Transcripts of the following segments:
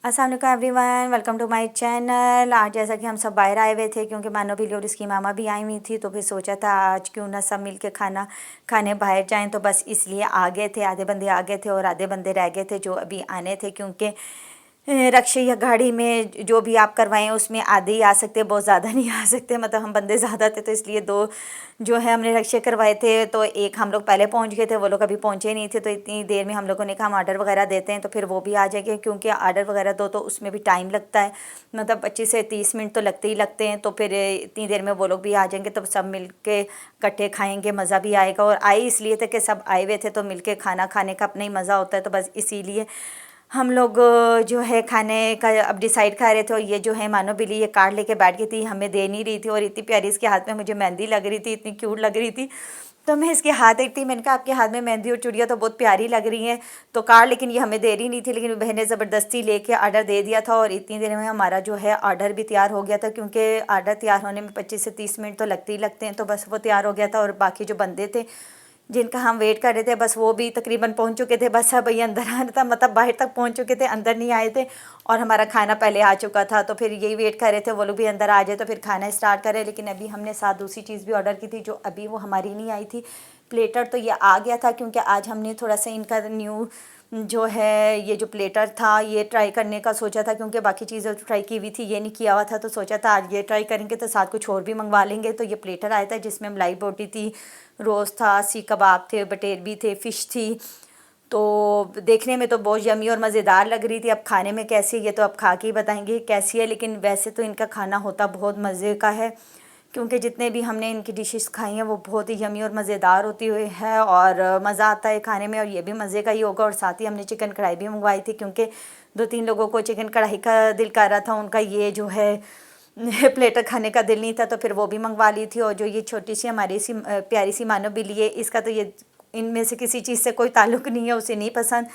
अस्सलाम वालेकुम everyone, welcome to my channel. आज जैसा कि हम सब बाहर आए हुए थे क्योंकि मानो बिल्ली और उसकी मामा भी आई हुई थी, तो फिर सोचा था आज क्यों ना सब मिल के खाना खाने बाहर जाएं। तो बस इसलिए आ गए थे। आधे बंदे आ गए थे और आधे बंदे रह गए थे जो अभी आने थे, क्योंकि रक्शे या गाड़ी में जो भी आप करवाएं उसमें आधे ही आ सकते, बहुत ज़्यादा नहीं आ सकते। मतलब हम बंदे ज़्यादा थे तो इसलिए दो जो है हमने रक्शे करवाए थे। तो एक हम लोग पहले पहुंच गए थे, वो लोग अभी पहुंचे नहीं थे। तो इतनी देर में हम लोगों ने कहा हम आर्डर वगैरह देते हैं तो फिर वो भी आ जाएंगे, क्योंकि आर्डर वगैरह दो तो उसमें भी टाइम लगता है। मतलब 25 से 30 मिनट तो लगते ही लगते हैं। तो फिर इतनी देर में वो लोग भी आ जाएंगे तो सब मिल के इकट्ठे खाएंगे, मज़ा भी आएगा। और आए इसलिए थे कि सब आए हुए थे तो मिल के खाना खाने का अपना ही मज़ा होता है। तो बस इसीलिए हम लोग जो है खाने का अब डिसाइड कर रहे थे। और ये जो है मानो बिल्ली ये कार्ड लेके बैठ गई थी, हमें दे नहीं रही थी। और इतनी प्यारी इसके हाथ में मुझे मेहंदी लग रही थी, इतनी क्यूट लग रही थी। तो मैं इसके हाथ देखती थी, मैंने कहा आपके हाथ में मेहंदी और चूड़ियाँ तो बहुत प्यारी लग रही हैं। तो कार्ड लेकिन ये हमें दे रही नहीं थी, लेकिन बहन ने ज़बरदस्ती लेके ऑर्डर दे दिया था। और इतनी देर में हमारा जो है ऑर्डर भी तैयार हो गया था, क्योंकि ऑर्डर तैयार होने में 25 से 30 मिनट तो लगते ही लगते हैं। तो बस वो तैयार हो गया था। और बाकी जो बंदे थे जिनका हम वेट कर रहे थे, बस वो भी तकरीबन पहुंच चुके थे। बस अब ये अंदर आना था, मतलब बाहर तक पहुंच चुके थे, अंदर नहीं आए थे। और हमारा खाना पहले आ चुका था तो फिर यही वेट कर रहे थे वो लोग भी अंदर आ जाए तो फिर खाना स्टार्ट करें। लेकिन अभी हमने साथ दूसरी चीज़ भी ऑर्डर की थी जो अभी वो हमारी नहीं आई थी। प्लेटर तो ये आ गया था, क्योंकि आज हमने थोड़ा सा इनका न्यू जो है ये जो प्लेटर था ये ट्राई करने का सोचा था, क्योंकि बाकी चीज़ें तो ट्राई की हुई थी, ये नहीं किया हुआ था। तो सोचा था आज ये ट्राई करेंगे तो साथ कुछ और भी मंगवा लेंगे। तो ये प्लेटर आया था जिसमें मलाई बोटी थी, रोस्ट था, सीख कबाब थे, बटेर भी थे, फ़िश थी। तो देखने में तो बहुत यमी और मज़ेदार लग रही थी। अब खाने में कैसी है ये तो अब खा के ही बताएंगे कैसी है। लेकिन वैसे तो इनका खाना होता बहुत मज़े का है, क्योंकि जितने भी हमने इनकी डिशेस खाई हैं वो बहुत ही यमी और मज़ेदार होती हुई है। और मज़ा आता है खाने में, और ये भी मज़े का ही होगा। और साथ ही हमने चिकन कढ़ाई भी मंगवाई थी, क्योंकि 2-3 लोगों को चिकन कढ़ाई का दिल कर रहा था, उनका ये जो है प्लेटर खाने का दिल नहीं था। तो फिर वो भी मंगवा ली थी। और जो ये छोटी सी हमारी सी प्यारी सी मानो बिल्ली है, इसका तो ये इनमें से किसी चीज़ से कोई ताल्लुक़ नहीं है, उसे नहीं पसंद।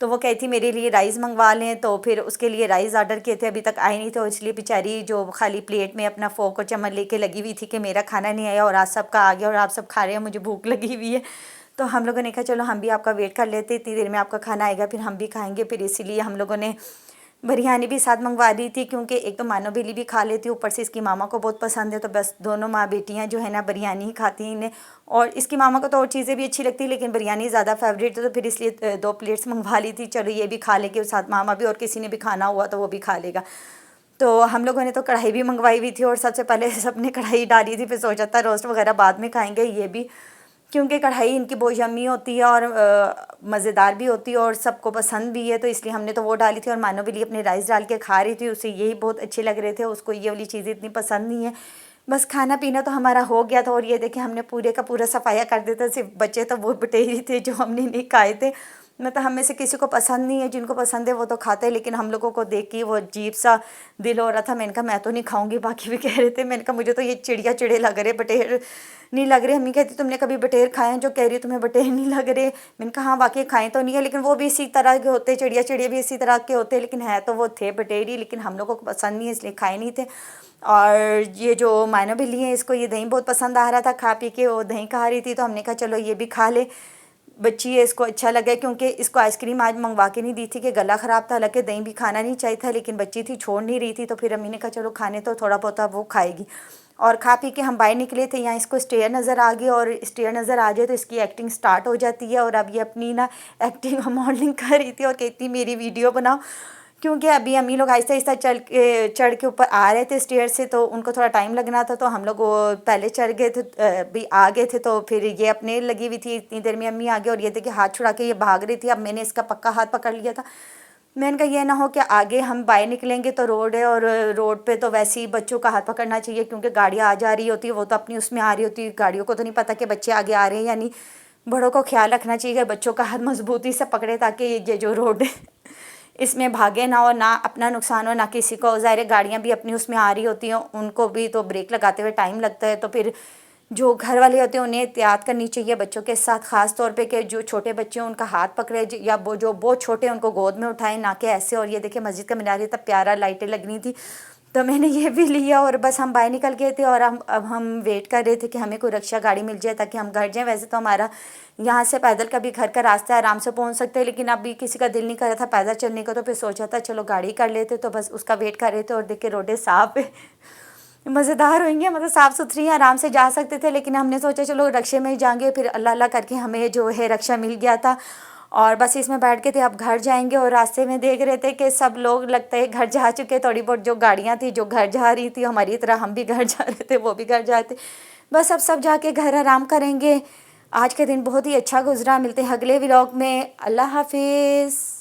तो वो कही थी मेरे लिए राइस मंगवा लें, तो फिर उसके लिए राइस ऑर्डर किए थे, अभी तक आए नहीं थे। और इसलिए बेचारी जो खाली प्लेट में अपना फोक और चम्मच लेके लगी हुई थी कि मेरा खाना नहीं आया और आज सबका आ गया और आप सब खा रहे हैं, मुझे भूख लगी हुई है। तो हम लोगों ने कहा चलो हम भी आपका वेट कर लेते, इतनी देर में आपका खाना आएगा फिर हम भी खाएंगे। फिर इसीलिए हम लोगों ने बिरयानी भी साथ मंगवा दी थी, क्योंकि एक तो मानो बिल्ली भी खा लेती, ऊपर से इसकी मामा को बहुत पसंद है। तो बस दोनों माँ बेटियाँ जो है ना बिरयानी ही खाती हैं इन्हें। और इसकी मामा को तो और चीज़ें भी अच्छी लगती है, लेकिन बिरयानी ज़्यादा फेवरेट है। तो फिर इसलिए 2 प्लेट्स मंगवा ली थी, चलो ये भी खा लेंगे, साथ मामा भी, और किसी ने भी खाना हुआ तो वो भी खा लेगा। तो हम लोगों ने तो कढ़ाई भी मंगवाई हुई थी, और सबसे पहले सबने कढ़ाई डाली थी, फिर सोचा था रोस्ट वगैरह बाद में खाएंगे ये भी, क्योंकि कढ़ाई इनकी बहुत यम्मी होती है और मज़ेदार भी होती है और सबको पसंद भी है। तो इसलिए हमने तो वो डाली थी। और मानो बिल्ली अपने राइस डाल के खा रही थी, उसे यही बहुत अच्छे लग रहे थे, उसको ये वाली चीज़ें इतनी पसंद नहीं है। बस खाना पीना तो हमारा हो गया था। और ये देखिए हमने पूरे का पूरा सफाया कर दिया था, सिर्फ बच्चे तो वो बटेरी थे जो हमने नहीं खाए थे। मतलब हम में से किसी को पसंद नहीं है, जिनको पसंद है वो तो खाते हैं, लेकिन हम लोगों को देख के वो अजीब सा दिल हो रहा था। मैंने कहा मैं तो नहीं खाऊंगी, बाकी भी कह रहे थे। मैंने कहा मुझे तो ये चिड़िया चिड़े लग रहे, बटेर नहीं लग रहे। अम्मी कहती तुमने कभी बटेर खाए हैं, जो कह रही है तुम्हें बटेर नहीं लग रहे। मैंने कहा हाँ वाकई खाए तो नहीं है, लेकिन वो भी इसी तरह के होते, चिड़िया चिड़िया भी इसी तरह के होते, लेकिन है तो वो थे बटेरी, लेकिन हम लोगों को पसंद नहीं है इसलिए खाए नहीं थे। और ये जो मायना बिल्ली है इसको ये दही बहुत पसंद आ रहा था, खा पी के वो दही खा रही थी। तो हमने कहा चलो ये भी खा ले, बच्ची है इसको अच्छा लगे, क्योंकि इसको आइसक्रीम आज मंगवा के नहीं दी थी कि गला ख़राब था, हालांकि दही भी खाना नहीं चाहिए था, लेकिन बच्ची थी छोड़ नहीं रही थी। तो फिर अम्मी ने कहा चलो खाने तो थोड़ा बहुत वो खाएगी। और खा पी के हम बाहर निकले थे, यहाँ इसको स्टेयर नज़र आ गई, और स्टेयर नज़र आ जाए तो इसकी एक्टिंग स्टार्ट हो जाती है। और अब ये अपनी ना एक्टिंग मॉडलिंग कर रही थी और कहती मेरी वीडियो बनाओ, क्योंकि अभी अम्मी लोग आहिस्ता आहिस्ता चढ़ के ऊपर आ रहे थे स्टेयर से, तो उनको थोड़ा टाइम लगना था। तो हम लोग वो पहले चढ़ गए थे, भी आ गए थे। तो फिर ये अपने लगी हुई थी, इतनी देर में अम्मी आ गई और ये देखिए हाथ छुड़ा के ये भाग रही थी। अब मैंने इसका पक्का हाथ पकड़ लिया था। मैंने कहा ये ना हो कि आगे हम बाहर निकलेंगे तो रोड है, और रोड पे तो वैसे ही बच्चों का हाथ पकड़ना चाहिए, क्योंकि गाड़ियाँ आ जा रही होती है, वो तो अपनी उसमें आ रही होती है, गाड़ियों को तो नहीं पता कि बच्चे आगे आ रहे हैं या नहीं। बड़ों को ख्याल रखना चाहिए कि बच्चों का हाथ मजबूती से पकड़े, ताकि ये जो रोड है इसमें भागे ना, और ना अपना नुकसान हो ना किसी को। ज़ाहिर है गाड़ियाँ भी अपनी उसमें आ रही होती हैं, उनको भी तो ब्रेक लगाते हुए टाइम लगता है। तो फिर जो घर वाले होते हैं उन्हें एहतियात करनी चाहिए बच्चों के साथ, ख़ास तौर पे कि जो छोटे बच्चे हैं उनका हाथ पकड़े, या वो जो बहुत छोटे हैं उनको गोद में उठाएं, ना कि ऐसे। और ये देखिए मस्जिद का मीनार इतना प्यारा, लाइटें लगनी थी तो मैंने ये भी लिया और बस हम बाहर निकल गए थे और अब हम वेट कर रहे थे कि हमें कोई रिक्शा गाड़ी मिल जाए ताकि हम घर जाएं। वैसे तो हमारा यहाँ से पैदल का भी घर का रास्ता है, आराम से पहुँच सकते हैं, लेकिन अभी किसी का दिल नहीं कर रहा था पैदल चलने का, तो फिर सोचा था चलो गाड़ी कर लेते। तो बस उसका वेट कर रहे थे और देख के रोडें साफ है, मज़ेदार होंगे, मतलब साफ़ सुथरी हैं, आराम से जा सकते थे। लेकिन हमने सोचा चलो रक्शे में ही जाएंगे, फिर अल्लाह अल्लाह करके हमें जो है रक्शा मिल गया था और बस इसमें बैठ के थे अब घर जाएंगे। और रास्ते में देख रहे थे कि सब लोग लगता है घर जा चुके, थोड़ी बहुत जो गाड़ियाँ थी जो घर जा रही थी हमारी तरह, हम भी घर जा रहे थे, वो भी घर जाते। बस अब सब जाके घर आराम करेंगे। आज का दिन बहुत ही अच्छा गुजरा। मिलते हैं अगले व्लॉग में। अल्लाह हाफिज़।